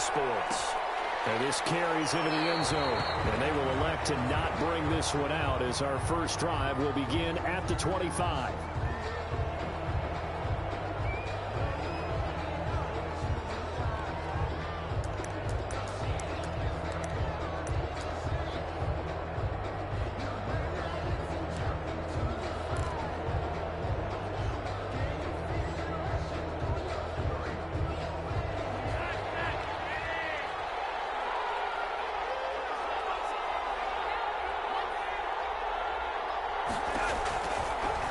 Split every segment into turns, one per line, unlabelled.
sports. And this carries into the end zone. And they will elect to not bring this one out as our first drive will begin at the 25.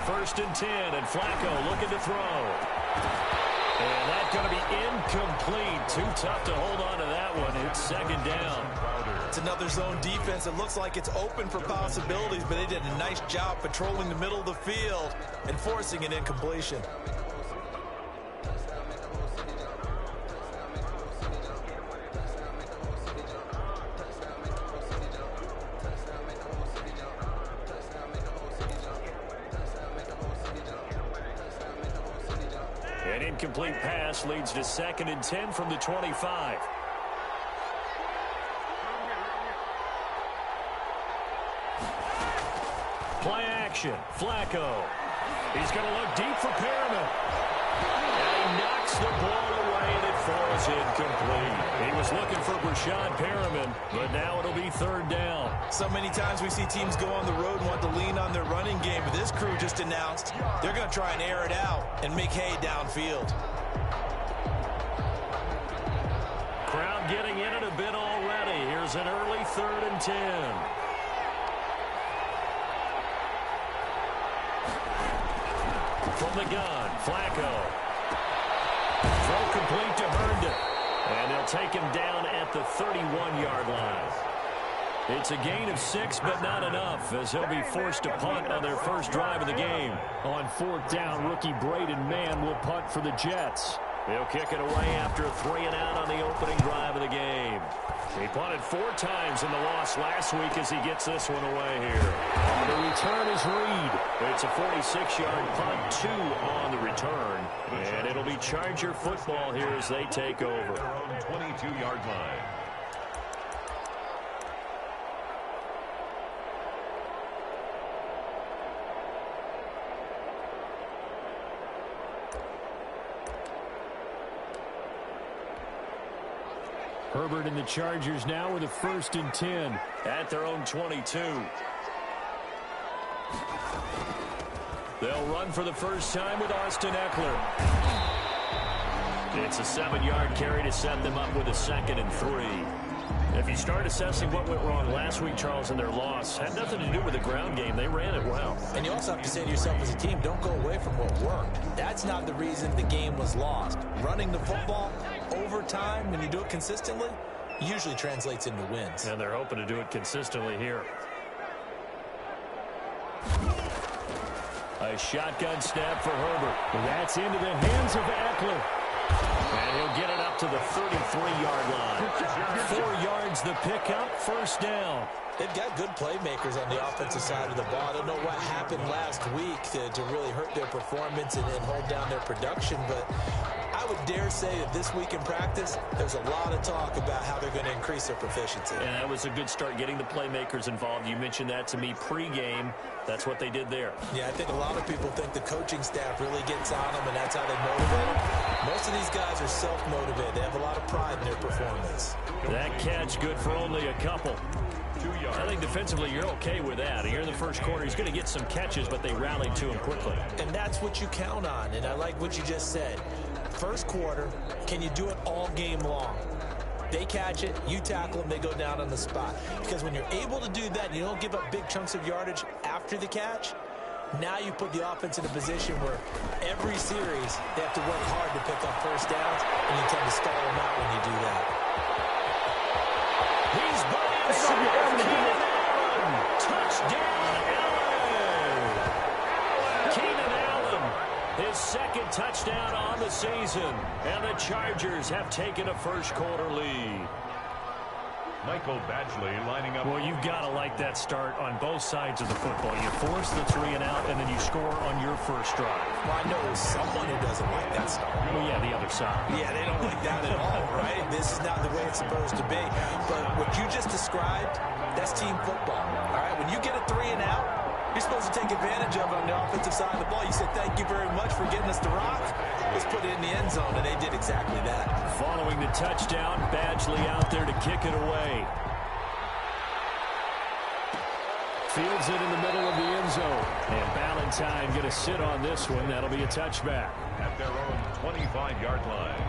First and 10, and Flacco looking to throw. And that's going to be incomplete. Too tough to hold on to that one. It's second down.
It's another zone defense. It looks like it's open for possibilities, but they did a nice job patrolling the middle of the field and forcing an incompletion.
An incomplete pass leads to second and 10 from the 25. Play action. Flacco. He's going to look deep for Perriman. And he knocks the ball away, and it falls incomplete. He was looking for Brashad Perriman, but now it'll be third down.
So many times we see teams go on the road and want to lean on their running game, but this crew just announced they're going to try and air it out and make hay downfield.
Crowd getting in it a bit already. Here's an early third and 10. From the gun, Flacco. Throw complete to Herndon. And they'll take him down at the 31-yard line. It's a gain of 6, but not enough, as he'll be forced to punt on their first drive of the game. On fourth down, rookie Braden Mann will punt for the Jets. He'll kick it away after a 3-and-out on the opening drive of the game. He punted 4 times in the loss last week as he gets this one away here. The return is Reed. It's a 46-yard punt, 2 on the return. And it'll be Charger football here as they take over.
Their own 22-yard line.
Herbert and the Chargers now with a first and 10 at their own 22. They'll run for the first time with Austin Eckler. It's a 7-yard carry to set them up with a second and 3. If you start assessing what went wrong last week, Charles, in their loss, had nothing to do with the ground game. They ran it well.
And you also have to say to yourself as a team, don't go away from what worked. That's not the reason the game was lost. Running the football over time, when you do it consistently, usually translates into wins.
And they're hoping to do it consistently here. A shotgun snap for Herbert. That's into the hands of Eckler. And he'll get it up to the 33-yard line. 4 yards the pickup, first down.
They've got good playmakers on the offensive side of the ball. I don't know what happened last week to really hurt their performance and hold down their production, but I would dare say that this week in practice, there's a lot of talk about how they're going to increase their proficiency.
And that was a good start, getting the playmakers involved. You mentioned that to me pregame. That's what they did there.
Yeah, I think a lot of people think the coaching staff really gets on them, and that's how they motivate them. Most of these guys are self-motivated. They have a lot of pride in their performance.
That catch good for only a couple.
2 yards.
I think defensively you're okay with that. Here in the first quarter, he's going to get some catches, but they rallied to him quickly.
And that's what you count on, and I like what you just said. First quarter, can you do it all game long? They catch it, you tackle them, they go down on the spot. Because when you're able to do that, and you don't give up big chunks of yardage after the catch, now you put the offense in a position where every series they have to work hard to pick up first downs, and you tend to stall them out when you do that.
He's by himself. Touchdown, Allen. Keenan Allen, his second touchdown on the season. And the Chargers have taken a first quarter lead.
Michael Badgley lining up.
Well, you've got to like that start on both sides of the football. You force the 3-and-out, and then you score on your first drive.
Well, I know someone who doesn't like that start.
Well, yeah, the other side.
Yeah, they don't like that at all, right? this is not the way it's supposed to be. But what you just described, that's team football. All right, when you get a 3 and out, you're supposed to take advantage of it on the offensive side of the ball. You said, thank you very much for getting us the rock. Let's put it in the end zone, and they did exactly that.
Following the touchdown, Badgley out there to kick it away. Fields it in the middle of the end zone. And Ballantyne going to sit on this one. That'll be a touchback.
At their own 25-yard line.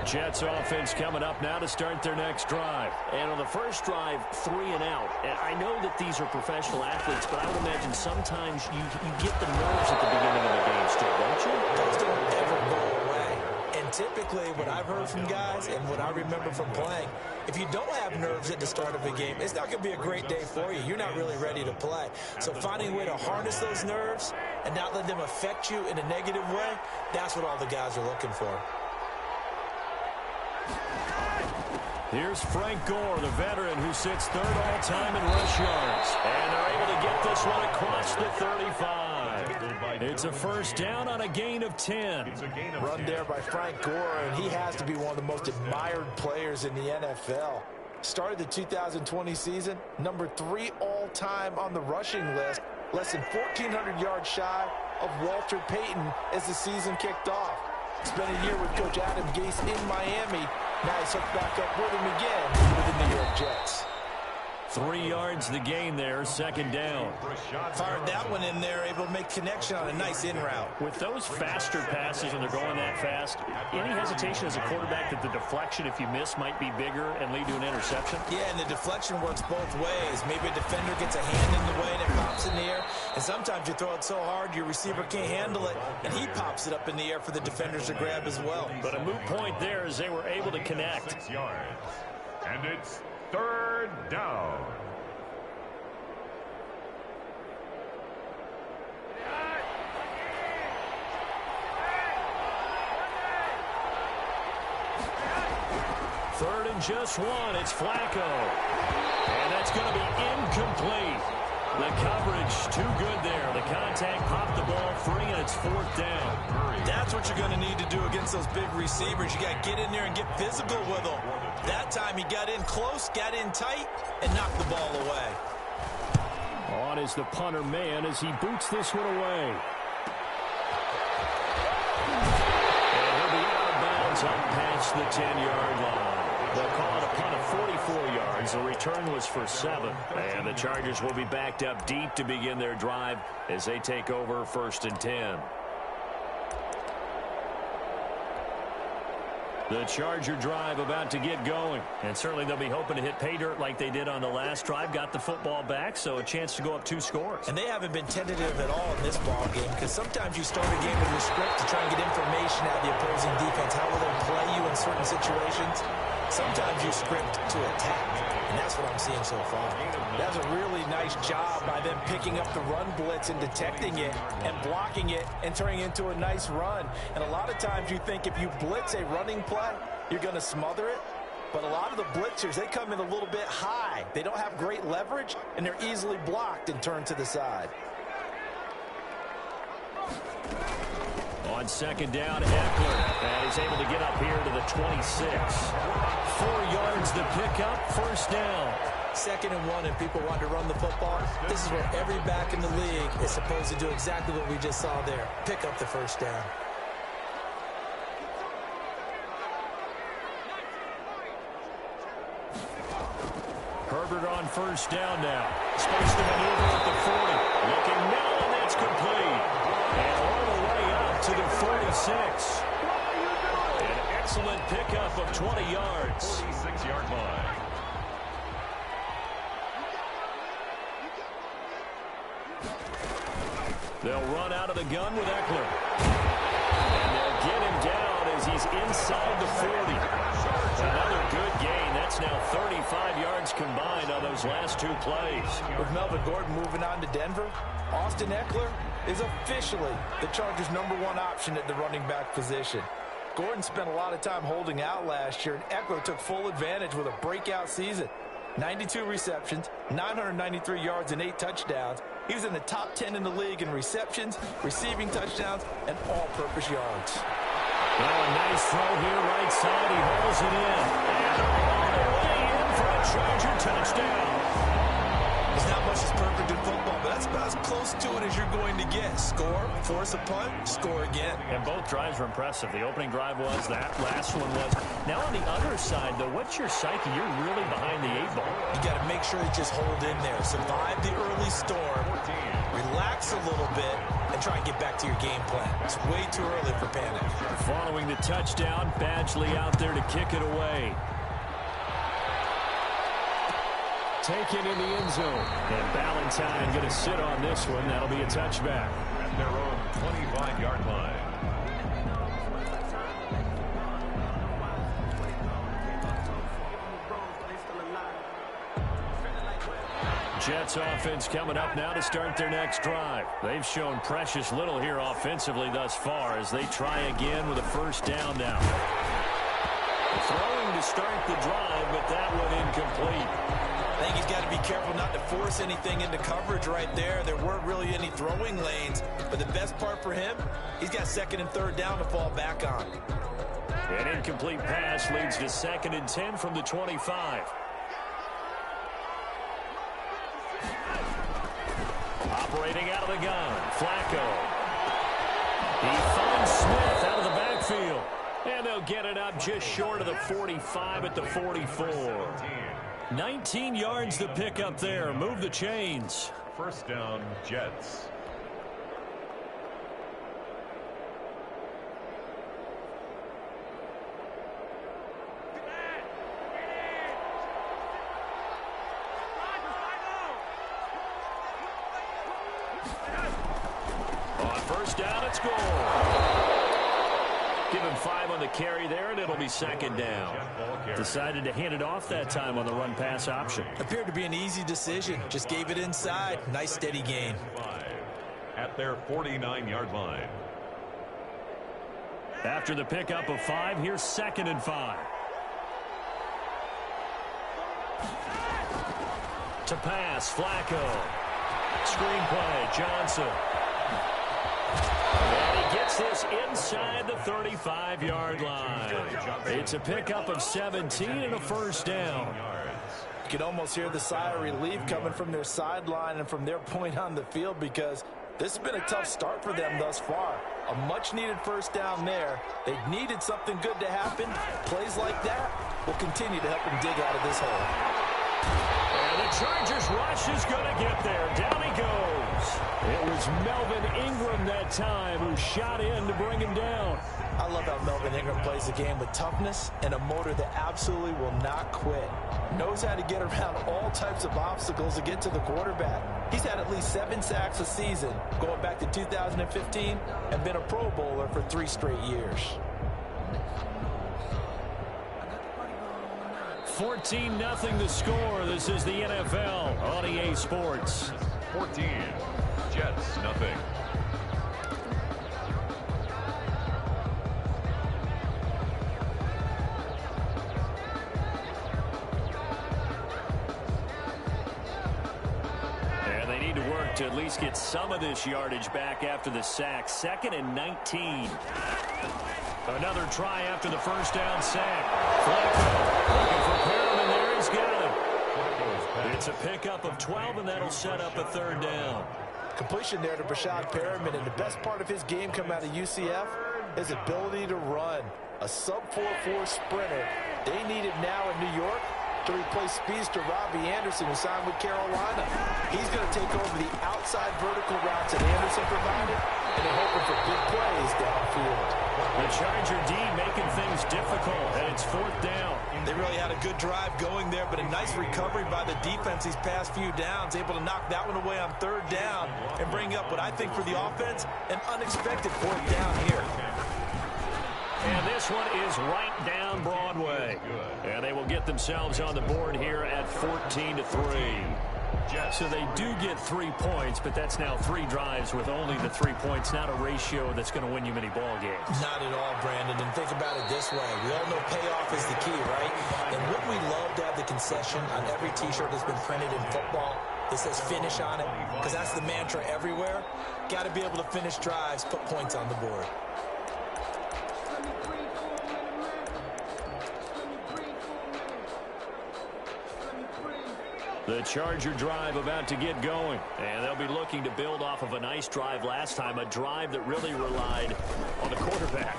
Jets offense coming up now to start their next drive.
And on the first drive, 3 and out. And I know that these are professional athletes, but I would imagine sometimes you get the nerves at the beginning of the game still, don't you?
Those don't ever go away. And typically what I've heard from guys and what I remember from playing, if you don't have nerves at the start of a game, it's not going to be a great day for you. You're not really ready to play. So finding a way to harness those nerves and not let them affect you in a negative way, that's what all the guys are looking for.
Here's Frank Gore, the veteran who sits third all-time in rush yards. And they're able to get this one across the 35. It's a first down on a gain of 10.
Run there by Frank Gore, and he has to be one of the most admired players in the NFL. Started the 2020 season, number 3 all-time on the rushing list, less than 1,400 yards shy of Walter Payton as the season kicked off. Spent a year with Coach Adam Gase in Miami. Now he's hooked back up with him again with the New York Jets.
3 yards the gain there, second down.
Fired that one in there, able to make connection on a nice in route.
With those faster passes and they're going that fast, any hesitation as a quarterback that the deflection, if you miss, might be bigger and lead to an interception?
Yeah, and the deflection works both ways. Maybe a defender gets a hand in the way and it pops in the air. And sometimes you throw it so hard your receiver can't handle it, and he pops it up in the air for the defenders to grab as well.
But a moot point there as they were able to connect.
6 yards. And it's third down.
Third and just 1. It's Flacco. And that's going to be incomplete. The coverage too good there. The contact popped the ball free, and it's 4th down.
That's what you're going to need to do against those big receivers. You got to get in there and get physical with them. That time he got in close, got in tight, and knocked the ball away.
On is the punter man as he boots this one away. And he'll be out of bounds up past the 10-yard line. They'll call it a punt of 44 yards. The return was for 7. And the Chargers will be backed up deep to begin their drive as they take over 1st and 10. The Charger drive about to get going.
And certainly they'll be hoping to hit pay dirt like they did on the last drive. Got the football back, so a chance to go up 2 scores.
And they haven't been tentative at all in this ball game, because sometimes you start a game with your script to try and get information out of the opposing defense. How will they play you in certain situations? Sometimes you script to attack, and that's what I'm seeing so far. That's a really nice job by them picking up the run blitz and detecting it and blocking it and turning it into a nice run. And a lot of times you think if you blitz a running play, you're going to smother it. But a lot of the blitzers, they come in a little bit high. They don't have great leverage, and they're easily blocked and turned to the side.
On second down, Eckler. And he's able to get up here to the 26. 4 yards to pick up, first down.
2nd and 1, and people want to run the football. This is where every back in the league is supposed to do exactly what we just saw there. Pick up the first down.
Herbert on first down now. Supposed to maneuver at the 40. Looking now, and that's complete. And all the way up to the 46. An excellent pickup of 20 yards.
46-yard line.
They'll run out of the gun with Eckler. And they'll get him down as he's inside the 40. Another good gain. That's now 35 yards combined on those last 2 plays.
With Melvin Gordon moving on to Denver, Austin Eckler is officially the Chargers' #1 option at the running back position. Gordon spent a lot of time holding out last year, and Eckler took full advantage with a breakout season. 92 receptions, 993 yards, and 8 touchdowns. He was in the top 10 in the league in receptions, receiving touchdowns, and all-purpose yards.
Well, a nice throw here, right side. He hauls it in. And all the way in for a Charger touchdown.
There's not much that's perfect in football, but that's about as close to it as you're going to get. Score, force a punt, score again.
And both drives were impressive. The opening drive was, that last one was. Now on the other side, though, what's your psyche? You're really behind the 8-ball.
You got to make sure you just hold in there. Survive the early storm, relax a little bit, and try and get back to your game plan. It's way too early for panic.
Following the touchdown, Badgley out there to kick it away. Taken in the end zone. And Ballantyne going to sit on this one. That'll be a touchback.
At their own 25-yard line.
Jets offense coming up now to start their next drive. They've shown precious little here offensively thus far as they try again with a first down now. Throwing to start the drive, but that one incomplete.
I think he's got to be careful not to force anything into coverage right there. There weren't really any throwing lanes, but the best part for him, he's got 2nd and 3rd down to fall back on.
An incomplete pass leads to 2nd and 10 from the 25. Operating out of the gun, Flacco. He finds Smith out of the backfield. And they'll get it up just short of the 45 at the 44. 19 yards to pick up there. Move the chains.
First down, Jets.
On first down, it's goal. Give him 5 on the carry there, and it'll be 2nd down. Decided to hand it off that time on the run-pass option.
Appeared to be an easy decision. Just gave it inside. Nice steady gain.
5 at their 49-yard line.
After the pickup of 5, here's 2nd and 5. To pass, Flacco. Screenplay, Johnson. And he gets this inside the 35-yard line. It's a pickup of 17 and a first down.
You can almost hear the sigh of relief coming from their sideline and from their point on the field because this has been a tough start for them thus far. A much-needed first down there. They needed something good to happen. Plays like that will continue to help them dig out of this hole.
And the Chargers rush is going to get there. Down he goes. It was Melvin Ingram that time who shot in to bring him down.
I love how Melvin Ingram plays the game with toughness and a motor that absolutely will not quit. Knows how to get around all types of obstacles to get to the quarterback. He's had at least 7 sacks a season going back to 2015 and been a Pro Bowler for 3 straight years.
14-0 the score. This is the NFL on EA Sports.
14, Jets, nothing.
And they need to work to at least get some of this yardage back after the sack. 2nd and 19. Another try after the first down sack. Flacco looking for Perriman there. He's got him. It's a pickup of 12, and that'll set up a 3rd down.
Completion there to Brashad Perriman, and the best part of his game coming out of UCF is ability to run. A sub-4.4 sprinter. They need it now in New York to replace speedster Robbie Anderson, who signed with Carolina. He's going to take over the outside vertical routes that Anderson provided, and they're hoping for big plays downfield.
The Charger D making things difficult, and it's 4th down.
They really had a good drive going there, but a nice recovery by the defense these past few downs, able to knock that one away on 3rd down and bring up what I think for the offense, an unexpected 4th down here.
And this one is right down Broadway. And they will get themselves on the board here at 14-3. So they do get 3 points, but that's now 3 drives with only the 3 points, not a ratio that's going to win you many ball games.
Not at all, Brandon. And think about it this way. We all know payoff is the key, right? And wouldn't we love to have the concession on every T-shirt that's been printed in football that says finish on it? Because that's the mantra everywhere. Got to be able to finish drives, put points on the board.
The Charger drive about to get going, and they'll be looking to build off of a nice drive last time, a drive that really relied on the quarterback.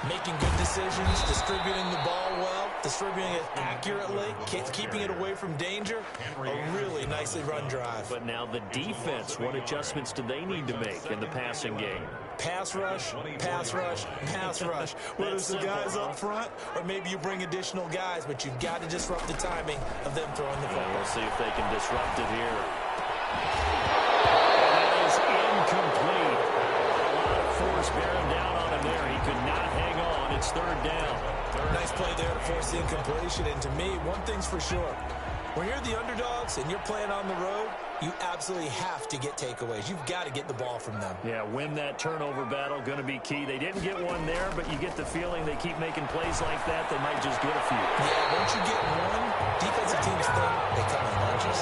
Making good decisions, distributing the ball well, distributing it accurately, keeping it away from danger. A really nicely run drive.
But now the defense, what adjustments do they need to make in the passing game?
Pass rush, pass rush, pass rush. Whether it's the guys up front or maybe you bring additional guys, but you've got to disrupt the timing of them throwing the football.
We'll see if they can disrupt it here. And that is incomplete. A lot of force bearing down on him there. He could not hang on. It's 3rd down.
Nice play there to force the incompletion. And to me, one thing's for sure. When you're the underdogs and you're playing on the road, you absolutely have to get takeaways. You've got to get the ball from them.
Yeah, win that turnover battle, going to be key. They didn't get one there, but you get the feeling they keep making plays like that, they might just get a few.
Yeah, once you get one, defensive teams think they come in bunches.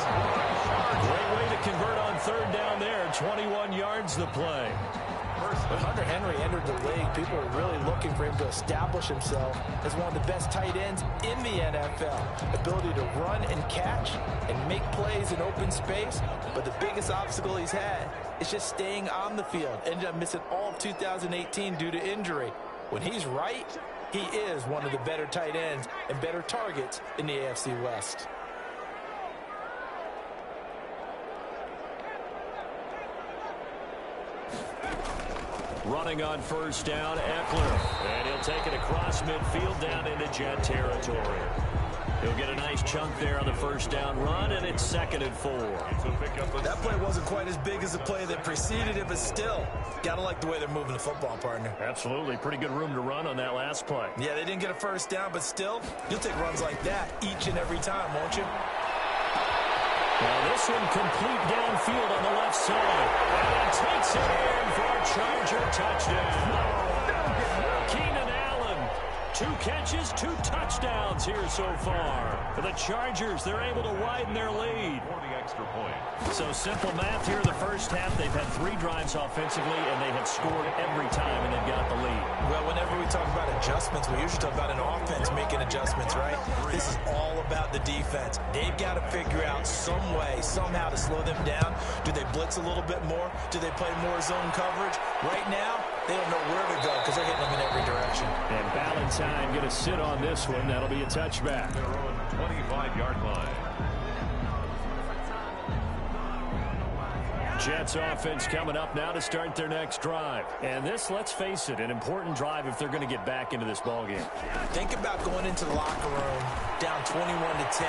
Great way to convert on 3rd down there. 21 yards the play.
When Hunter Henry entered the league, people were really looking for him to establish himself as one of the best tight ends in the NFL. Ability to run and catch and make plays in open space. But the biggest obstacle he's had is just staying on the field. Ended up missing all of 2018 due to injury. When he's right, he is one of the better tight ends and better targets in the AFC West.
Running on 1st down, Eckler. And he'll take it across midfield down into Jet territory. He'll get a nice chunk there on the 1st down run, and it's 2nd and 4.
That play wasn't quite as big as the play that preceded it, but still, got to like the way they're moving the football, partner.
Absolutely. Pretty good room to run on that last play.
Yeah, they didn't get a 1st down, but still, you'll take runs like that each and every time, won't you?
Well, this one complete downfield on the left side. And it takes it in for a Charger touchdown. Keenan Allen, 2 catches, 2 touchdowns here so far. For the Chargers, they're able to widen their lead.
Extra point.
So simple math here in the 1st half. They've had 3 drives offensively, and they have scored every time, and they've got the lead.
Well, whenever we talk about adjustments, we usually talk about an offense making adjustments, right? This is all about the defense. They've got to figure out some way, somehow to slow them down. Do they blitz a little bit more? Do they play more zone coverage? Right now, they don't know where to go because they're hitting them in every direction.
And Ballantyne going to sit on this one. That'll be a touchback.
They're on the 25-yard line.
Jets offense coming up now to start their next drive. And this, let's face it, an important drive if they're going to get back into this ballgame.
Think about going into the locker room down 21-10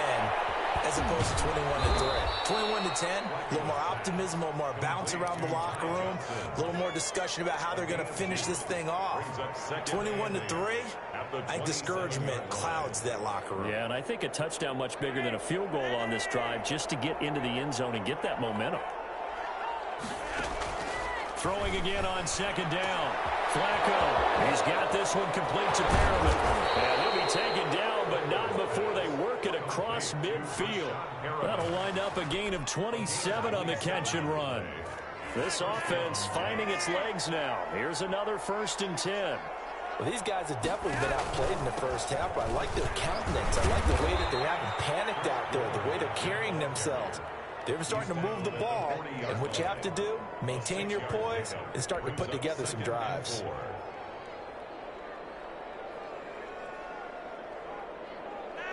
as opposed to 21-3. 21-10, a little more optimism, a little more bounce around the locker room, a little more discussion about how they're going to finish this thing off. 21-3, I think discouragement clouds that locker room.
Yeah, and I think a touchdown much bigger than a field goal on this drive just to get into the end zone and get that momentum. Throwing again on 2nd down. Flacco, he's got this one complete to Perriman. And he'll be taken down, but not before they work it across midfield. That'll wind up a gain of 27 on the catch and run. This offense finding its legs now. Here's another 1st and 10.
Well, these guys have definitely been outplayed in the 1st half, but I like their countenance. I like the way that they haven't panicked out there, the way they're carrying themselves. They're starting to move the ball, and what you have to do, maintain your poise and start to put together some drives.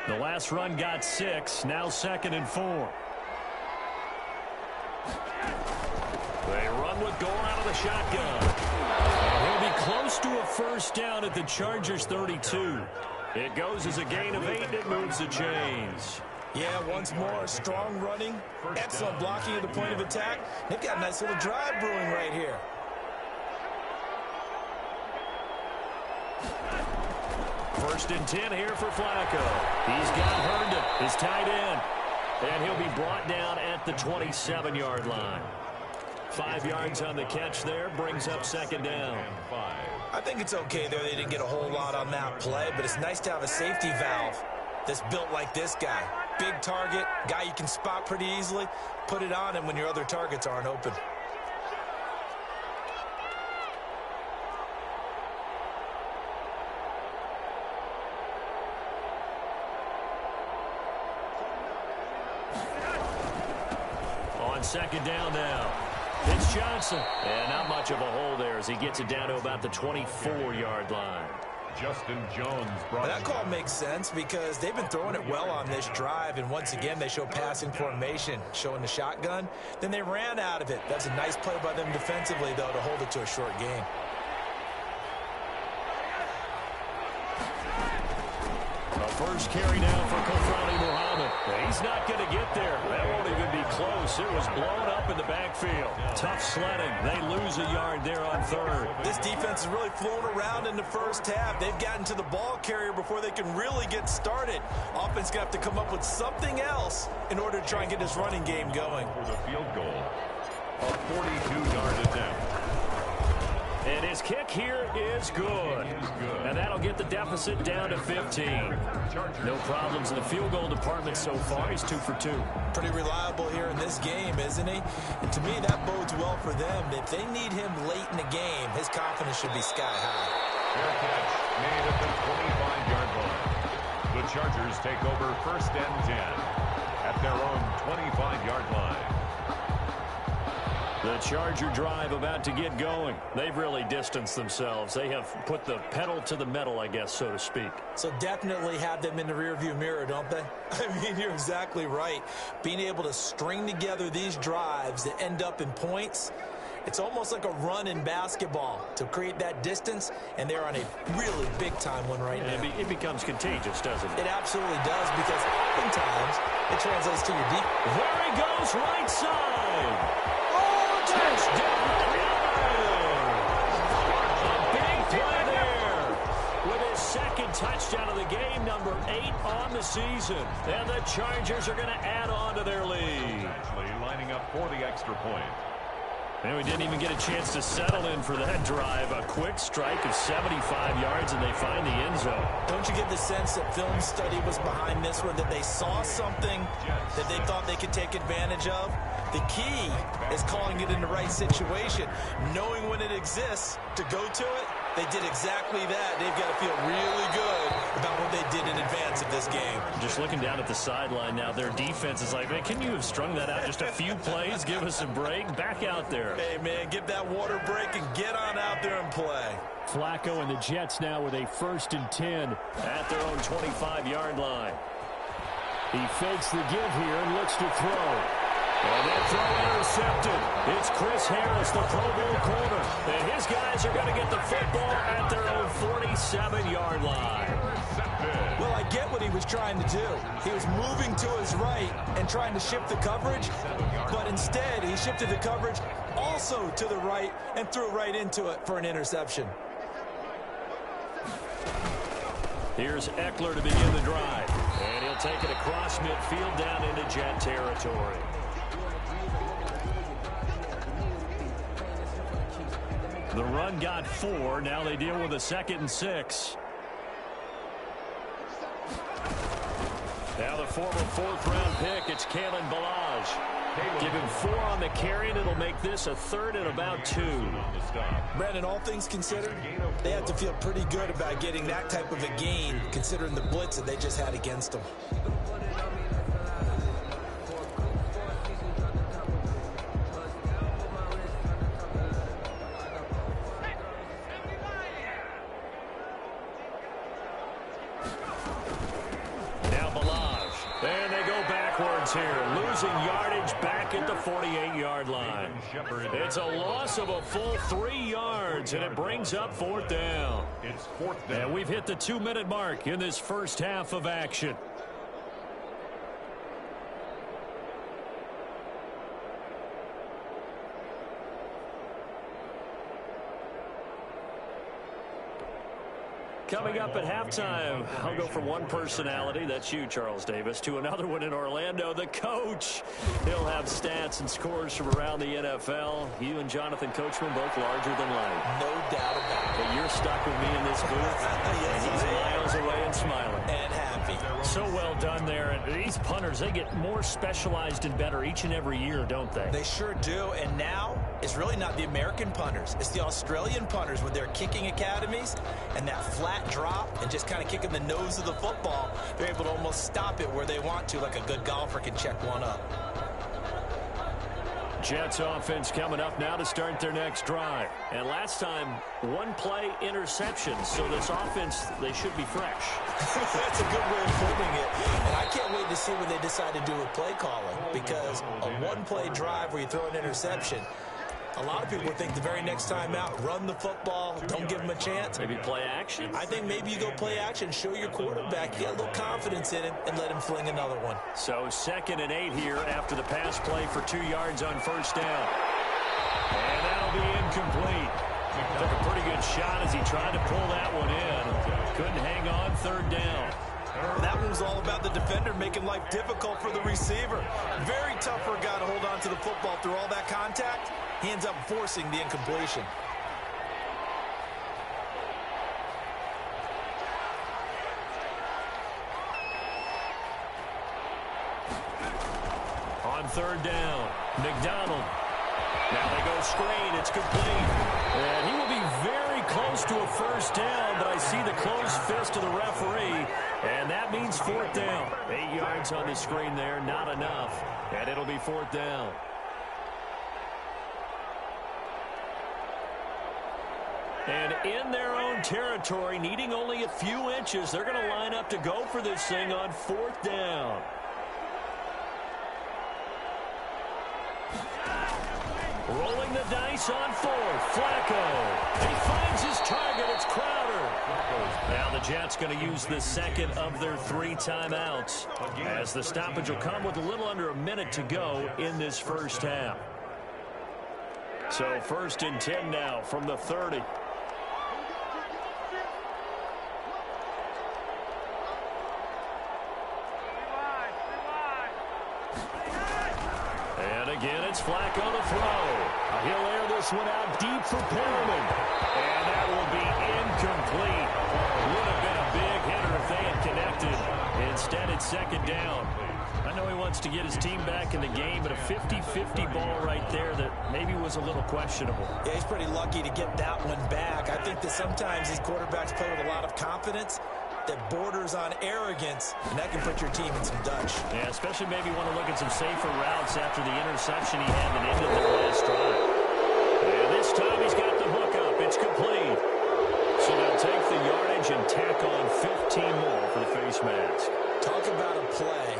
The last run got 6, now 2nd and 4. They run with Gore out of the shotgun. And he'll be close to a 1st down at the Chargers 32. It goes as a gain of 8, and it moves the chains.
Yeah, once more, strong running, excellent blocking at the point of attack. They've got a nice little drive brewing right here.
First and 10 here for Flacco. He's got Herndon, his tight end. And he'll be brought down at the 27-yard line. 5 yards on the catch there, brings up second down.
I think it's okay there. They didn't get a whole lot on that play, but it's nice to have a safety valve that's built like this guy. Big target, guy you can spot pretty easily. Put it on him when your other targets aren't open.
On second down now, it's Johnson. And not much of a hole there as he gets it down to about the 24-yard line.
Justin Jones brought
that call makes sense because they've been throwing it well on this drive, and once again they show passing formation, showing the shotgun. Then they ran out of it. That's a nice play by them defensively, though, to hold it to a short gain.
A first carry now for Kofrani Muhammad. He's not going to get there. That won't even be close. It was blown up in the backfield. Tough sledding. They lose a yard there on third.
This defense has really flown around in the first half. They've gotten to the ball carrier before they can really get started. Offense going to have to come up with something else in order to try and get this running game going.
For the field goal, a 42-yard attempt.
And his kick here is good. And that'll get the deficit down to 15. No problems in the field goal department so far. He's 2 for 2.
Pretty reliable here in this game, isn't he? And to me, that bodes well for them. If they need him late in the game, his confidence should be sky high.
Fair catch made at the 25-yard line. The Chargers take over first and 10 at their own 25-yard line.
The Charger drive about to get going. They've really distanced themselves. They have put the pedal to the metal, I guess, so to speak.
So definitely have them in the rearview mirror, don't they? I mean, you're exactly right. Being able to string together these drives that end up in points, it's almost like a run in basketball to create that distance, and they're on a really big-time one right now.
It becomes contagious, doesn't it?
It absolutely does, because oftentimes it translates to your deep.
There he goes, right side. Touchdown! A big play there with his second touchdown of the game, number 8 on the season. And the Chargers are going to add on to their lead.
Actually lining up for the extra point.
And we didn't even get a chance to settle in for that drive. A quick strike of 75 yards, and they find the end zone.
Don't you get the sense that film study was behind this one, that they saw something that they thought they could take advantage of? The key is calling it in the right situation, knowing when it exists to go to it. They did exactly that. They've got to feel really good about what they did in advance of this game.
Just looking down at the sideline now, their defense is like, man, can you have strung that out just a few plays? Give us a break. Back out there.
Hey, man, give that water break and get on out there and play.
Flacco and the Jets now with a 1st and 10 at their own 25-yard line. He fakes the give here and looks to throw. And that throw intercepted. It's Chris Harris, the Pro Bowl corner. And his guys are going to get the football at their own 47-yard line.
Well, I get what he was trying to do. He was moving to his right and trying to shift the coverage, but instead he shifted the coverage also to the right and threw right into it for an interception.
Here's Eckler to begin the drive. And he'll take it across midfield down into Jet territory. The run got 4. Now they deal with a 2nd and 6. Now the former 4th-round pick, it's Kalen Ballage. Give him 4 on the carry, and it'll make this a 3rd and about 2.
Brandon, all things considered, they have to feel pretty good about getting that type of a gain, considering the blitz that they just had against them.
Here, losing yardage back at the 48-yard line. It's a loss of a full 3 yards, and it brings up 4th down.
It's 4th down.
And we've hit the 2-minute mark in this first half of action.
Coming up at halftime, I'll go from one personality, that's you, Charles Davis, to another one in Orlando, the coach. He'll have stats and scores from around the NFL. You and Jonathan Coachman both larger than life.
No doubt about it.
But you're stuck with me in this booth,
Yes,
and he's miles away and smiling.
And happy.
So well done there. And these punters, they get more specialized and better each and every year, don't they?
They sure do. And now it's really not the American punters. It's the Australian punters with their kicking academies and that flat drop and just kind of kicking the nose of the football. They're able to almost stop it where they want to, like a good golfer can check one up.
Jets offense coming up now to start their next drive.
And last time, one play interception. So this offense, they should be fresh.
That's a good way of putting it. And I can't wait to see what they decide to do with play calling, because a one-play drive where you throw an interception, a lot of people think the very next time out, run the football, don't give them a chance.
Maybe play action?
I think maybe you go play action, show your quarterback, get a little confidence in him, and let him fling another one.
So 2nd and 8 here after the pass play for 2 yards on first down. And that'll be incomplete. Took a pretty good shot as he tried to pull that one in. Couldn't hang on 3rd down.
That one was all about the defender making life difficult for the receiver. Very tough for a guy to hold on to the football through all that contact. He ends up forcing the incompletion.
On 3rd down, McDonald. Now they go screen. It's complete. And he will be very close to a first down, but I see the closed fist of the referee, and that means 4th down. 8 yards on the screen there, not enough, and it'll be 4th down. And in their own territory, needing only a few inches, they're going to line up to go for this thing on 4th down. Rolling the dice on 4th. Flacco. He finds his target. It's Crowder. Now the Jets going to use the 2nd of their 3 timeouts, as the stoppage will come with a little under a minute to go in this first half. So 1st and 10 now from the 30. Again, it's Flacco to throw. He'll air this one out deep for Perriman. And that will be incomplete. Would have been a big hitter if they had connected. Instead, it's 2nd down. I know he wants to get his team back in the game, but a 50-50 ball right there that maybe was a little questionable.
Yeah, he's pretty lucky to get that one back. I think that sometimes these quarterbacks play with a lot of confidence that borders on arrogance, and that can put your team in some Dutch.
Yeah, especially maybe want to look at some safer routes after the interception he had that ended the last drive. And this time he's got the hook up. It's complete. So they'll take the yardage and tack on 15 more for the face mask.
Talk about a play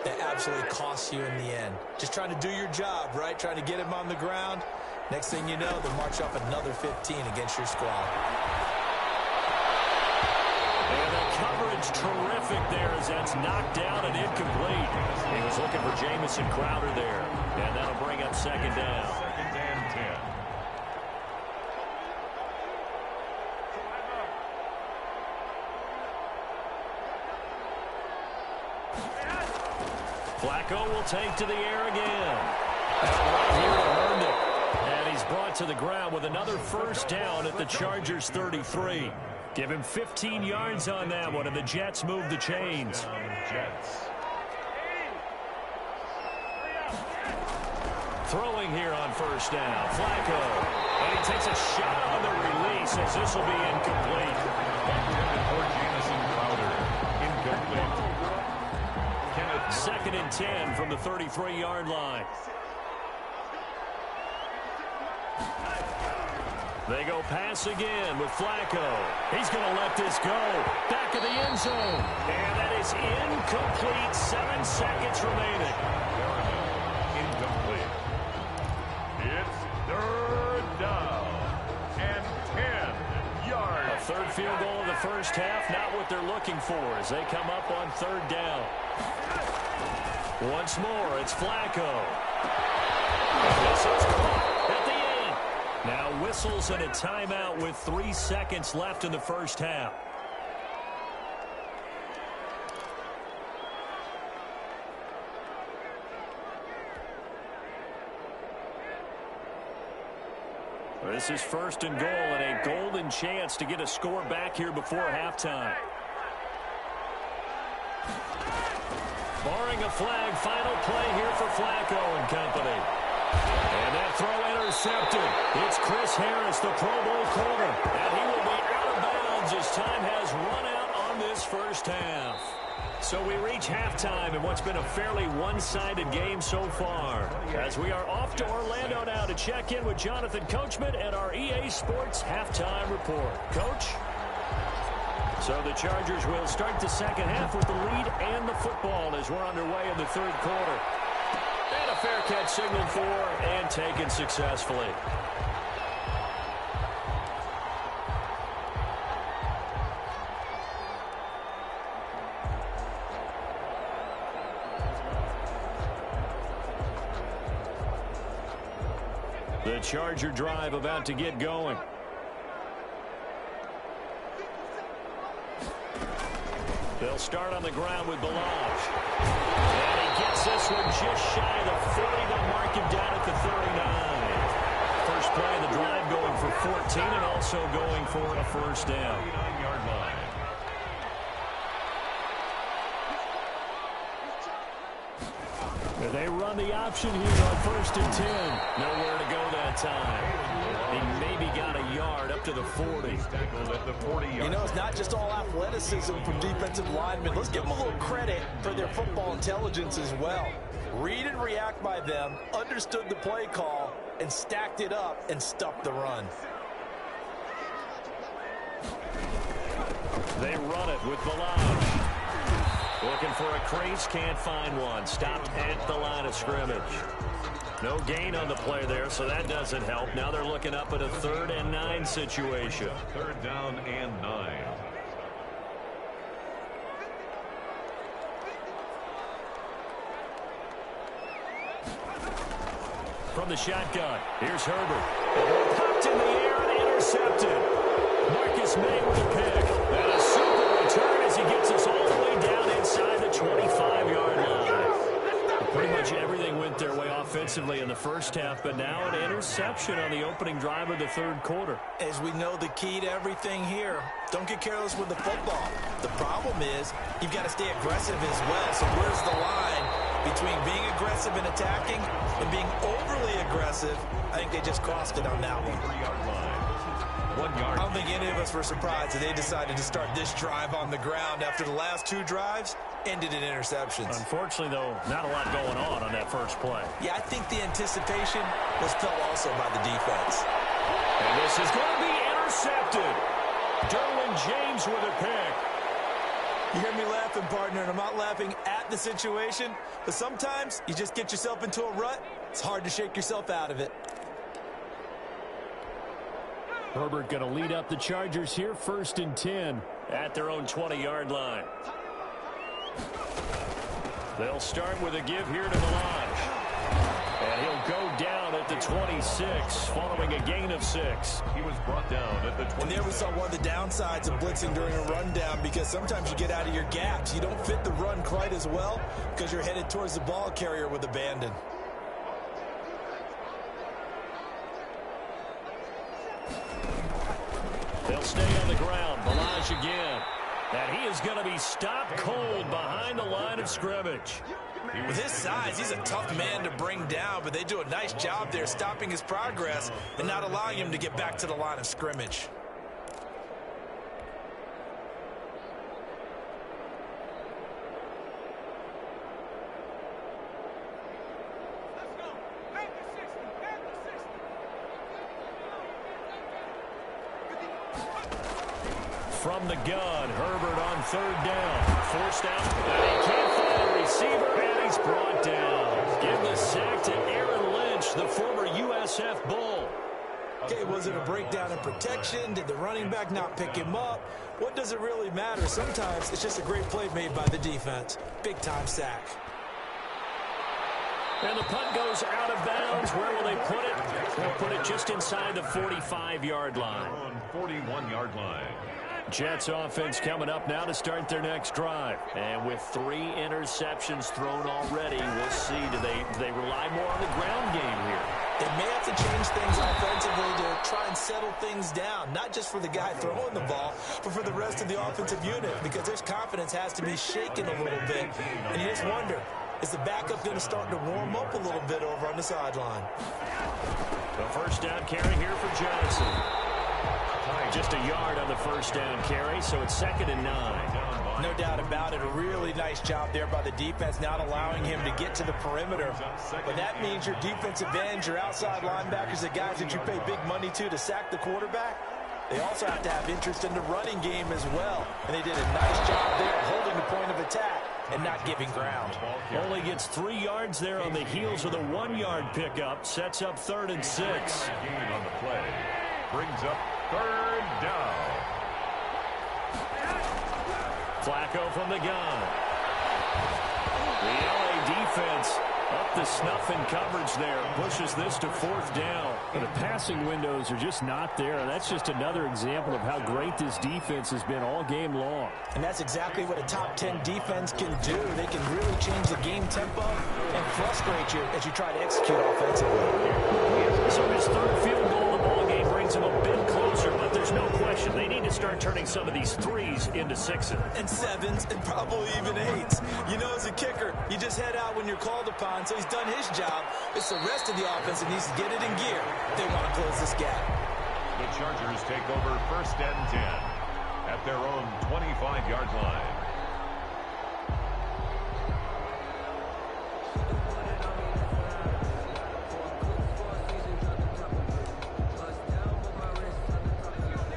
that absolutely costs you in the end. Just trying to do your job, right? Trying to get him on the ground. Next thing you know, they'll march off another 15 against your squad.
And the coverage terrific there as that's knocked down and incomplete. He was looking for Jamison Crowder there. And that'll bring up 2nd down.
2nd and 10.
Flacco will take to the air again. Right here to earn it. And he's brought to the ground with another first down at the Chargers 33. Give him 15 yards on that one, and the Jets move the chains.
Jets.
Throwing here on first down. Flacco. And he takes a shot on the release as this will be incomplete.
For Jamison Crowder. Incomplete.
2nd and 10 from the 33-yard line. They go pass again with Flacco. He's going to let this go. Back of the end zone. And that is incomplete. 7 seconds remaining.
Incomplete. It's 3rd down and 10 yards.
A 3rd field goal in the first half. Not what they're looking for as they come up on 3rd down. Once more, it's Flacco. This is caught at the end. Now whistles and a timeout with 3 seconds left in the first half.
This is 1st and goal and a golden chance to get a score back here before halftime. Barring a flag, final play here for Flacco and company. And that throw intercepted. It's Chris Harris, the Pro Bowl corner. And he will be out of bounds as time has run out on this first half. So we reach halftime in what's been a fairly one-sided game so far. As we are off to Orlando now to check in with Jonathan Coachman and our EA Sports halftime report. Coach? So the Chargers will start the second half with the lead and the football as we're underway in the third quarter. And a fair catch signaled for and taken successfully. The Charger drive about to get going. They'll start on the ground with Balazs. And he gets this one just shy of the 40. They'll mark him down at the 39. First play of the drive going for 14 and also going for a first down.
39-yard line.
They run the option here on 1st and 10. Nowhere to go that time. He maybe got a yard up to the 40.
At the 40-yard.
You know, it's not just all athleticism from defensive linemen. Let's give them a little credit for their football intelligence as well. Read and react by them, understood the play call, and stacked it up and stuffed the run.
They run it with Balazs. Looking for a crease, can't find one. Stopped at the line of scrimmage. No gain on the play there, so that doesn't help. Now they're looking up at a 3rd and 9 situation.
3rd down and 9.
From the shotgun, here's Herbert. Popped in the air and intercepted. Marcus May with a pick. And a super return as he gets us all the way down inside the 25-yard line. Pretty much everything went their way offensively in the first half, but now an interception on the opening drive of the third quarter.
As we know, the key to everything here, don't get careless with the football. The problem is you've got to stay aggressive as well. So where's the line between being aggressive and attacking and being overly aggressive? I think they just crossed it on that one.
3-yard line. 1 yard.
I don't think any of us were surprised that they decided to start this drive on the ground after the last 2 drives ended in interceptions.
Unfortunately, though, not a lot going on that first play.
Yeah, I think the anticipation was felt also by the defense.
And this is going to be intercepted. Derwin James with a pick.
You hear me laughing, partner, and I'm not laughing at the situation, but sometimes you just get yourself into a rut. It's hard to shake yourself out of it.
Herbert going to lead up the Chargers here, 1st and 10 at their own 20-yard line. They'll start with a give here to Balazs. And he'll go down at the 26 following a gain of 6.
He was brought down at the 20.
And there we saw one of the downsides of blitzing during a rundown, because sometimes you get out of your gaps. You don't fit the run quite as well because you're headed towards the ball carrier with abandon.
They'll stay on the ground. Balazs again. And he is going to be stopped cold behind the line of scrimmage.
With his size, he's a tough man to bring down, but they do a nice job there stopping his progress and not allowing him to get back to the line of scrimmage.
From the gun, Herbert on 3rd down. Forced out, and he can't find a receiver, and he's brought down. Give the sack to Aaron Lynch, the former USF Bull.
Okay, was it a breakdown in protection? Did the running back not pick him up? What does it really matter? Sometimes it's just a great play made by the defense. Big-time sack.
And the punt goes out of bounds. Where will they put it? They'll put it just inside the 45-yard line.
On 41-yard line.
Jets offense coming up now to start their next drive. And with 3 interceptions thrown already, we'll see. Do they rely more on the ground game here?
They may have to change things offensively to try and settle things down, not just for the guy throwing the ball, but for the rest of the offensive unit, because their confidence has to be shaken a little bit. And you just wonder, is the backup going to start to warm up a little bit over on the sideline?
The first down carry here for Johnson. Just a yard on the first down carry, so it's 2nd and 9.
No doubt about it. A really nice job there by the defense, not allowing him to get to the perimeter. But that means your defensive ends, your outside linebackers, the guys that you pay big money to sack the quarterback, they also have to have interest in the running game as well. And they did a nice job there holding the point of attack and not giving ground.
Only gets 3 yards there on the heels of the 1-yard pickup. Sets up 3rd and 6.
Gain on the play. Brings up 3rd down.
Flacco from the gun. The LA defense up the snuff in coverage there. Pushes this to 4th down.
The passing windows are just not there. That's just another example of how great this defense has been all game long.
And that's exactly what a top 10 defense can do. They can really change the game tempo and frustrate you as you try to execute offensively.
So his 3rd field goal of the ball game brings him a bit closer, but there's no question they need to start turning some of these 3s into 6s.
And 7s and probably even 8s. You know, as a kicker, you just head out when you're called upon, so he's done his job. It's the rest of the offense that needs to get it in gear. They want to close this gap.
The Chargers take over 1st and 10 at their own 25-yard line.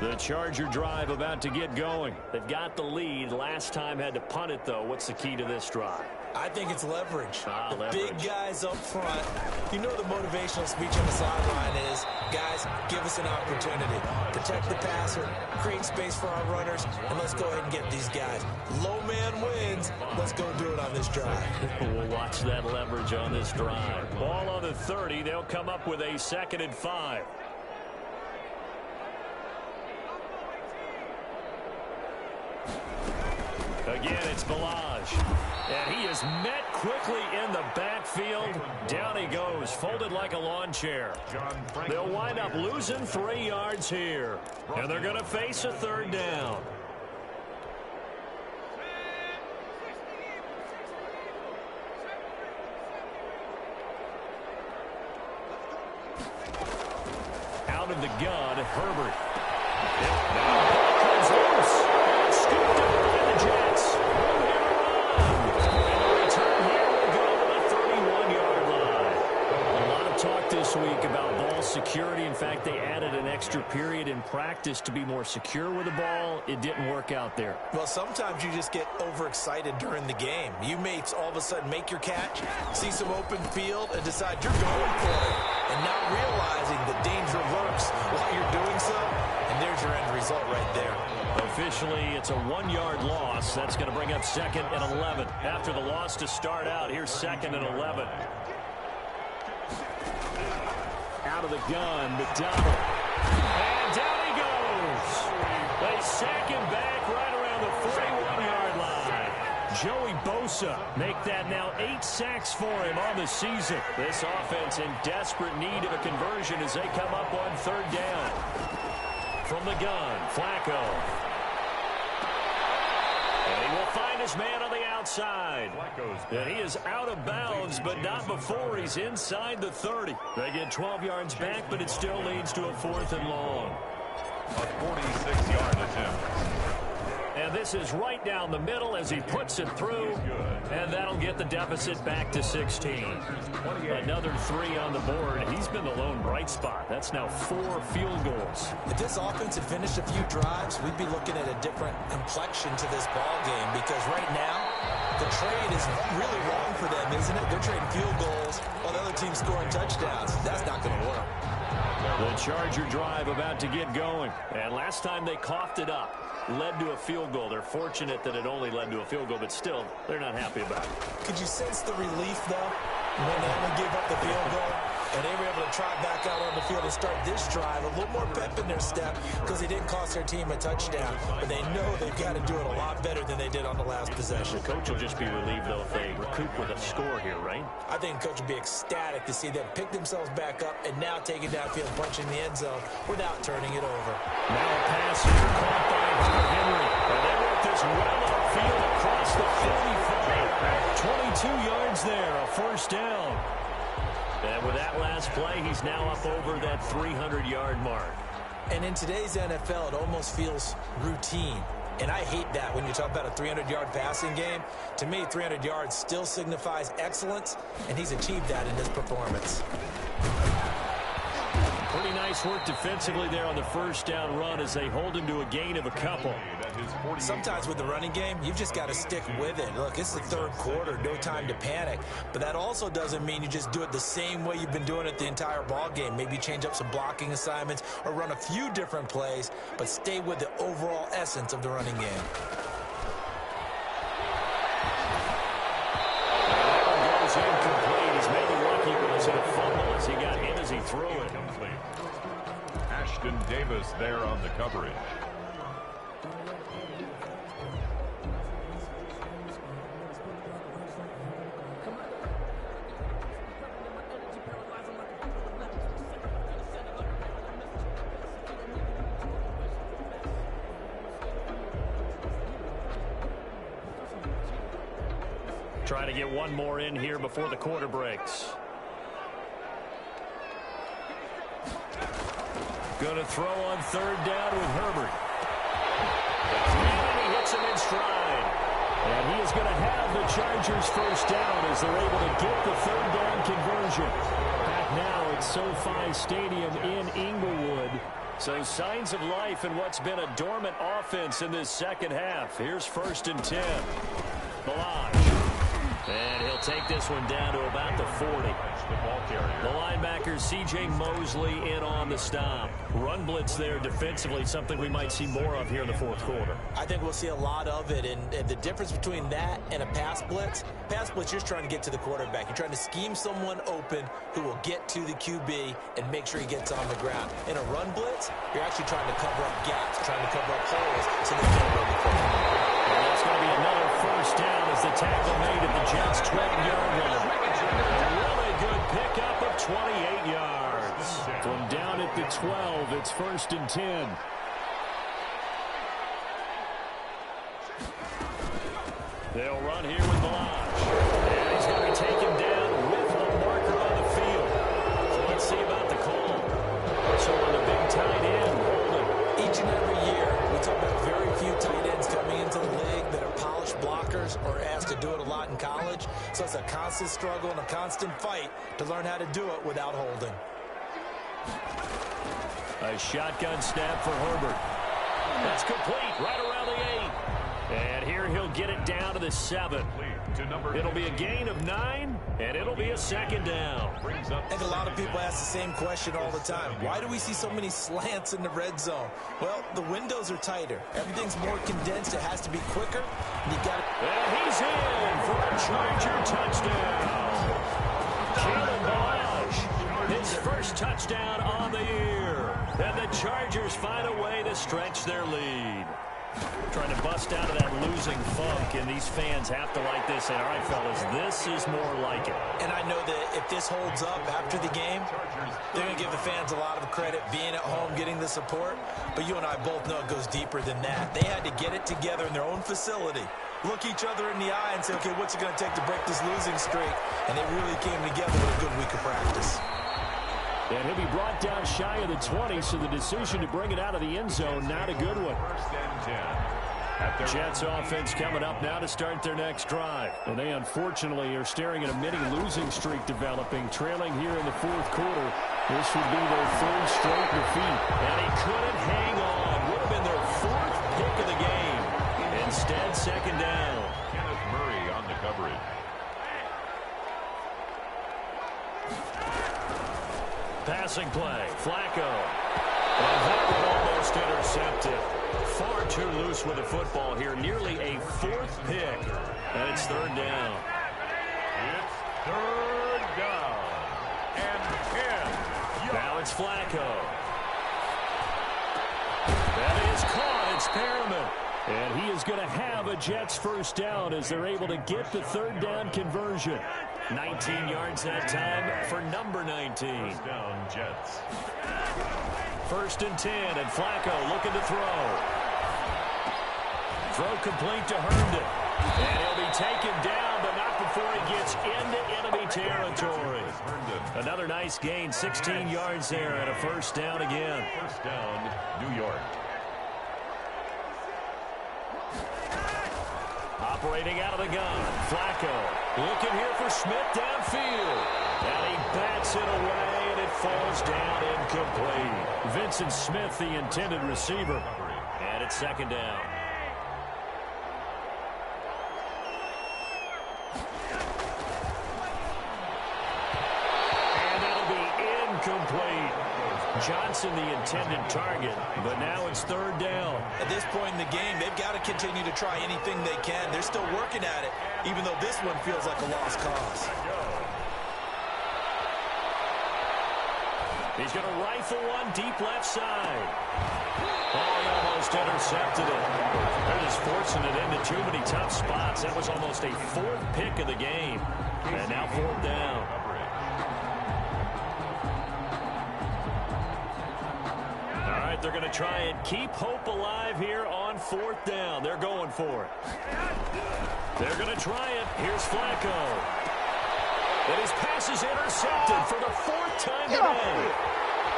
The Charger drive about to get going. They've got the lead. Last time had to punt it, though. What's the key to this drive?
I think it's leverage.
Leverage.
Big guys up front. You know the motivational speech on the sideline is, guys, give us an opportunity. Protect the passer, create space for our runners, and let's go ahead and get these guys. Low man wins. Let's go do it on this drive.
We'll watch that leverage on this drive. Ball on the 30. They'll come up with a 2nd and 5. Again, it's Balaj. And he is met quickly in the backfield. Down he goes, folded like a lawn chair. They'll wind up losing 3 yards here. And they're going to face a 3rd down. Out of the gun, Herbert. Now comes loose. Scooped up by the Jets. This week about ball security. In fact, they added an extra period in practice to be more secure with the ball. It didn't work out there.
Well, sometimes you just get overexcited during the game. You may all of a sudden make your catch, see some open field, and decide you're going for it, and not realizing the danger lurks while you're doing so, and there's your end result right there.
Officially, it's a 1-yard loss. That's going to bring up 2nd and 11. After the loss to start out, here's 2nd and 11. Out of the gun, McDonald. And down he goes. They sack him back right around the 41-yard line. Joey Bosa make that now 8 sacks for him on the season. This offense in desperate need of a conversion as they come up on 3rd down. From the gun, Flacco. And he will find his man on the outside. And he is out of bounds, but not before he's inside the 30. They get 12 yards back, but it still leads to a 4th and long.
A 46-yard attempt.
And this is right down the middle as he puts it through. And that'll get the deficit back to 16. Another 3 on the board. He's been the lone bright spot. That's now 4 field goals.
If this offense had finished a few drives, we'd be looking at a different complexion to this ball game, because right now, the trade is really wrong for them, isn't it? They're trading field goals while the other team's scoring touchdowns. That's not going to work.
The Charger drive about to get going. And last time they coughed it up, led to a field goal. They're fortunate that it only led to a field goal, but still, they're not happy about it.
Could you sense the relief, though, when they only gave up the field goal? And they were able to trot back out on the field and start this drive, a little more pep in their step because they didn't cost their team a touchdown. But they know they've got to do it a lot better than they did on the last possession.
The coach will just be relieved, though, if they recoup with a score here, right?
I think the coach will be ecstatic to see them pick themselves back up and now take it downfield, punching the end zone without turning it over.
Now a pass here caught by Hunter Henry. And they work this well upfield across the 45. 22 yards there, a first down. And with that last play, he's now up over that 300-yard mark.
And in today's NFL, it almost feels routine. And I hate that when you talk about a 300-yard passing game. To me, 300 yards still signifies excellence, and he's achieved that in his performance.
Pretty nice work defensively there on the first down run as they hold him to a gain of a couple.
Sometimes with the running game, you've just got to stick with it. Look, it's the third quarter, no time to panic. But that also doesn't mean you just do it the same way you've been doing it the entire ball game. Maybe change up some blocking assignments or run a few different plays, but stay with the overall essence of the running game.
That goes incomplete. He's maybe lucky it was in a fumble as he got hit as he threw it.
Ashton Davis there on the coverage.
Trying to get one more in here before the quarter breaks. Going to throw on third down with Herbert. And he hits him in stride. And he is going to have the Chargers first down as they're able to get the third down conversion. Back now at SoFi Stadium in Inglewood. So signs of life in what's been a dormant offense in this second half. Here's 1st and 10. Balaj. And he'll take this one down to about the 40. The linebacker, C.J. Mosley, in on the stop. Run blitz there defensively, something we might see more of here in the fourth quarter.
I think we'll see a lot of it. And the difference between that and a pass blitz, you're just trying to get to the quarterback. You're trying to scheme someone open who will get to the QB and make sure he gets on the ground. In a run blitz, you're actually trying to cover up gaps, trying to cover up holes so they can't run the football.
And that's going to be another first down as the tackle made at the Jets' 12-yard line. A really good pickup of 28 yards. From down at the 12, it's 1st and 10. They'll run here with Balaj. And he's going to be taken down with a marker on the field. So let's see about the call. So on the big tight end, holding.
Each and every year, we talk about very few tight ends coming into the league that are polished blockers or asked to do it a lot in college. So it's a constant struggle and a constant fight to learn how to do it without holding.
A shotgun snap for Herbert. That's complete right around the 8. And here he'll get it down to the 7. It'll be a gain of 9, and it'll be a second down.
I think a lot of people ask the same question all the time. Why do we see so many slants in the red zone? Well, the windows are tighter. Everything's more condensed. It has to be quicker. And you got to...
And he's in for a Charger touchdown. Kalen Balaj, his first touchdown on the year. And the Chargers find a way to stretch their lead. Trying to bust out of that losing funk, and these fans have to like this. And all right, fellas, this is more like it.
And I know that if this holds up after the game, they're going to give the fans a lot of credit being at home, getting the support. But you and I both know it goes deeper than that. They had to get it together in their own facility, look each other in the eye and say, okay, what's it going to take to break this losing streak? And they really came together with a good week of practice.
And he'll be brought down shy of the 20, so the decision to bring it out of the end zone, not a good one.
1st and 10.
Jets offense coming up now to start their next drive. And they unfortunately are staring at a mini losing streak developing, trailing here in the fourth quarter. This would be their 3rd straight defeat. And he couldn't hang on. Would have been their 4th pick of the game. Instead, second down.
Kenneth Murray on the coverage.
Passing play, Flacco. And that one almost intercepted. Far too loose with the football here. Nearly a 4th pick. And it's 3rd down.
It's 3rd down and 10.
it's Flacco. That is caught. It's Perriman. And he is going to have a Jets first down as they're able to get the third down conversion. 19 yards that time for number 19.
First down, Jets.
1st and 10, and Flacco looking to throw. Throw complete to Herndon. And he'll be taken down, but not before he gets into enemy territory. Another nice gain, 16 yards there, and a first down again.
First down, New York.
Operating out of the gun, Flacco looking here for Smith downfield. And he bats it away, and it falls down incomplete. Vincent Smith, the intended receiver. And it's 2nd down. And that'll be incomplete. Johnson, the intended target, but now it's 3rd down.
At this point in the game, they've got to continue to try anything they can. They're still working at it, even though this one feels like a lost cause.
He's going to rifle one deep left side. Oh, he almost intercepted it. They're just forcing it into too many tough spots. That was almost a 4th pick of the game. And now 4th down. They're going to try and keep hope alive here on 4th down. They're going for it. They're going to try it. Here's Flacco. And his pass is intercepted for the 4th time today.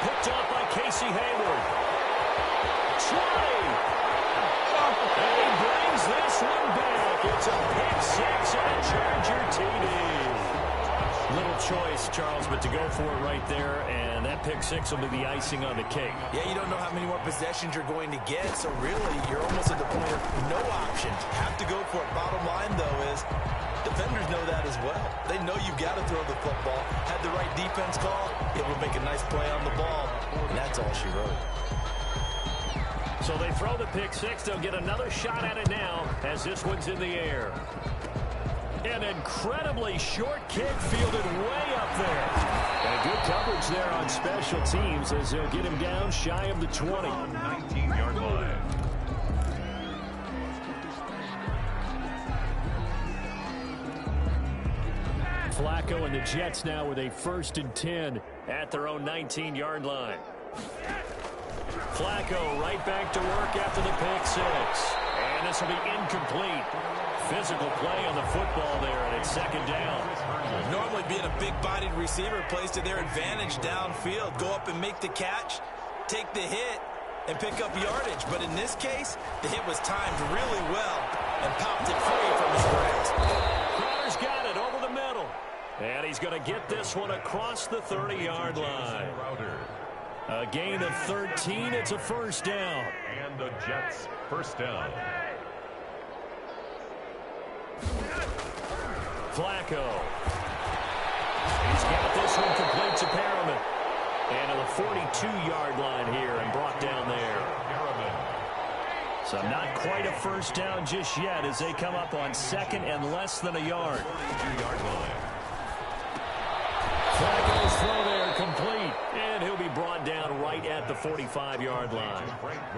Picked off by Casey Hayward. Try. And he brings this one back. It's a pick 6 and a Charger TD. Little choice, Charles, but to go for it right there, and that pick 6 will be the icing on the cake.
Yeah, you don't know how many more possessions you're going to get, so really you're almost at the point of no options. Have to go for it. Bottom line, though, is defenders know that as well. They know you've got to throw the football. Had the right defense call, it will make a nice play on the ball, and that's all she wrote.
So they throw the pick 6. They'll get another shot at it now as this one's in the air. An incredibly short kick fielded way up there. And good coverage there on special teams as they'll get him down shy of the 20.
19-yard line.
Flacco and the Jets now with a 1st and 10 at their own 19-yard line. Flacco right back to work after the pick 6. And this will be incomplete. Physical play on the football there, and it's 2nd down.
Normally being a big-bodied receiver plays to their advantage downfield. Go up and make the catch, take the hit, and pick up yardage. But in this case, the hit was timed really well and popped it free from his grasp.
Crowder's got it over the middle. And he's going to get this one across the 30-yard line. A gain of 13. It's a 1st down.
And the Jets first down.
Flacco. He's got this one complete to Perriman. And on the 42-yard line here and brought down there. So not quite a first down just yet as they come up on 2nd and less than a yard.
42-yard line.
Flacco's throw there complete. And he'll be brought down right at the 45-yard line.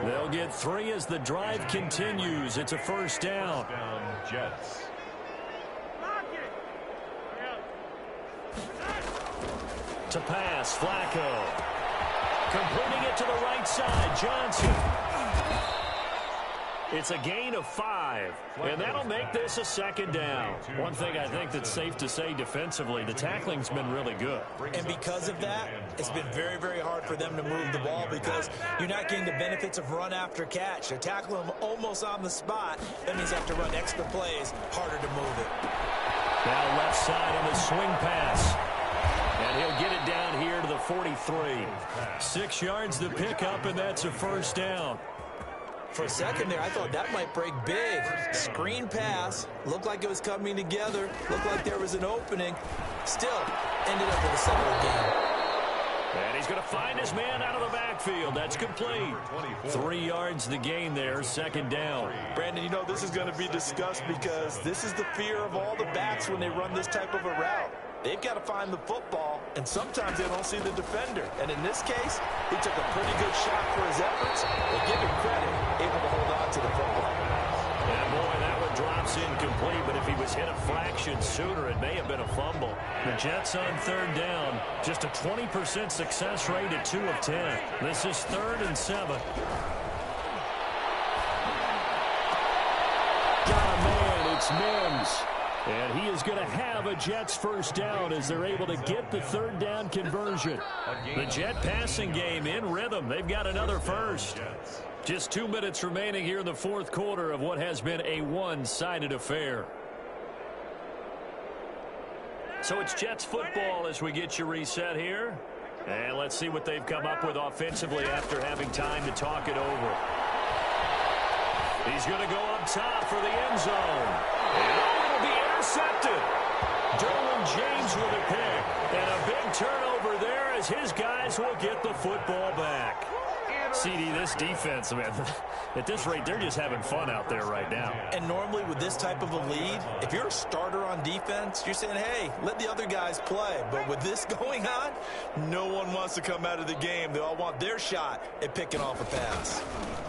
They'll get 3 as the drive continues. It's a 1st down.
First down, Jets.
To pass, Flacco. Completing it to the right side, Johnson. It's a gain of 5, and that'll make this a 2nd down. One thing I think that's safe to say defensively, the tackling's been really good.
And because of that, it's been very, very hard for them to move the ball because you're not getting the benefits of run after catch. They're tackling them almost on the spot. That means they have to run extra plays, harder to move it.
Now left side on the swing pass. And he'll get it down here to the 43. 6 yards to pick up, and that's a 1st down.
For a second there, I thought that might break big. Screen pass. Looked like it was coming together. Looked like there was an opening. Still, ended up with a solid game.
And he's going to find his man out of the backfield. That's complete. 3 yards the gain there, 2nd down.
Brandon, you know, this is going to be discussed because this is the fear of all the backs when they run this type of a route. they've got to find the football, and sometimes they don't see the defender. And in this case, he took a pretty good shot for his efforts, but give him credit, able to hold on to the football.
And boy, that one drops incomplete, but if he was hit a fraction sooner, it may have been a fumble. The Jets on third down, just a 20% success rate at 2 of 10. This is 3rd and 7. Got a man, it's Mims. And he is going to have a Jets first down as they're able to get the third down conversion. The Jet passing game in rhythm. They've got another first. Just 2 minutes remaining here in the fourth quarter of what has been a one-sided affair. So it's Jets football as we get you reset here. And let's see what they've come up with offensively after having time to talk it over. He's going to go up top for the end zone. And it'll be intercepted. Derwin James with a pick. And a big turnover there as his guys will get the football back. CD, this defense, man, at this rate, they're just having fun out there right now.
And normally with this type of a lead, if you're a starter on defense, you're saying, hey, let the other guys play. But with this going on, no one wants to come out of the game. They all want their shot at picking off a pass.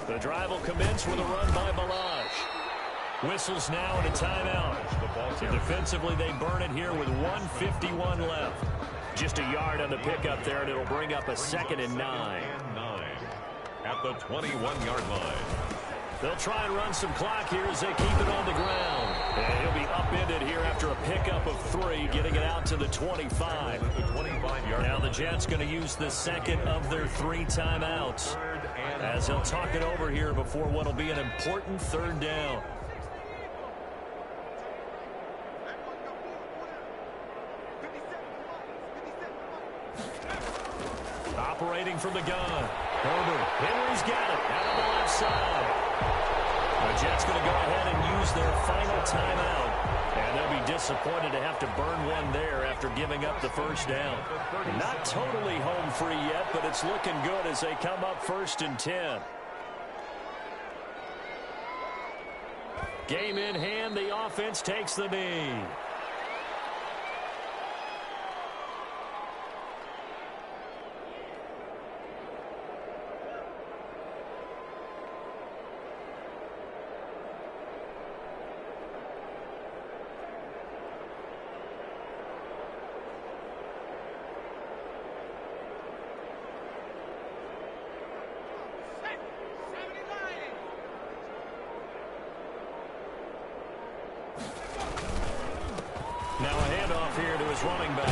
The drive will commence with a run by Balaj. Whistles now and a timeout. So defensively, they burn it here with 1:51 left. Just a yard on the pickup there, and it'll bring up a 2nd and 9.
At the 21-yard line.
They'll try and run some clock here as they keep it on the ground. And he'll be upended here after a pickup of 3, getting it out to the 25. Now the Jets going to use the second of their 3 timeouts as they'll talk it over here before what will be an important third down. Operating from the gun. Herbert. Henry's got it. Out on the left side. The Jets going to go ahead and use their final timeout. And they'll be disappointed to have to burn one there after giving up the first down. Not totally home free yet, but it's looking good as they come up 1st and 10. Game in hand. The offense takes the knee. Now a handoff here to his running back.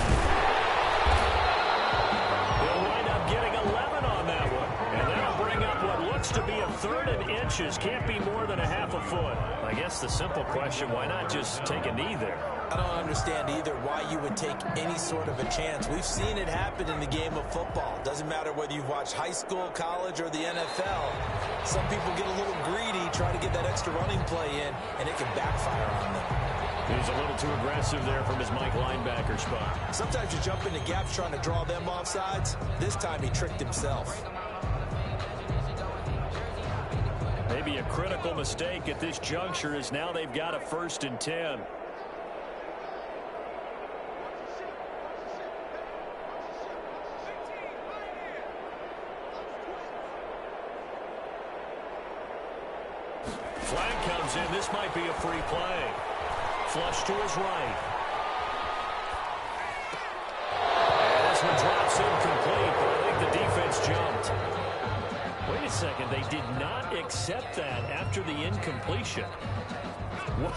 He'll wind up getting 11 on that one. And that'll bring up what looks to be a 3rd and inches. Can't be more than a half a foot. I guess the simple question, why not just take a knee there?
I don't understand either why you would take any sort of a chance. We've seen it happen in the game of football. Doesn't matter whether you've watched high school, college, or the NFL. Some people get a little greedy, try to get that extra running play in, and it can backfire on them.
He was a little too aggressive there from his Mike linebacker spot.
Sometimes you jump into gaps trying to draw them off sides. This time he tricked himself.
Maybe a critical mistake at this juncture is now they've got a 1st and 10. Flag comes in. This might be a free play. Flush to his right. And this one drops incomplete, but I think the defense jumped. Wait a second. They did not accept that after the incompletion. What?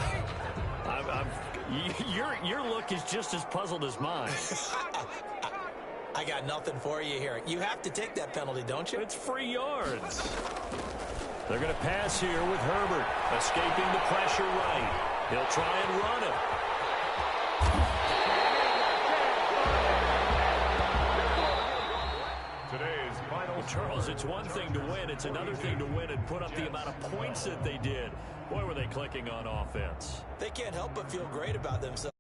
Your look is just as puzzled as mine.
I got nothing for you here. You have to take that penalty, don't you?
It's free yards. They're going to pass here with Herbert, escaping the pressure right. He'll try and run it.
Today's final.
Well, Charles, it's one thing to win. It's another thing to win and put up the amount of points that they did. Boy, were they clicking on offense.
They can't help but feel great about themselves.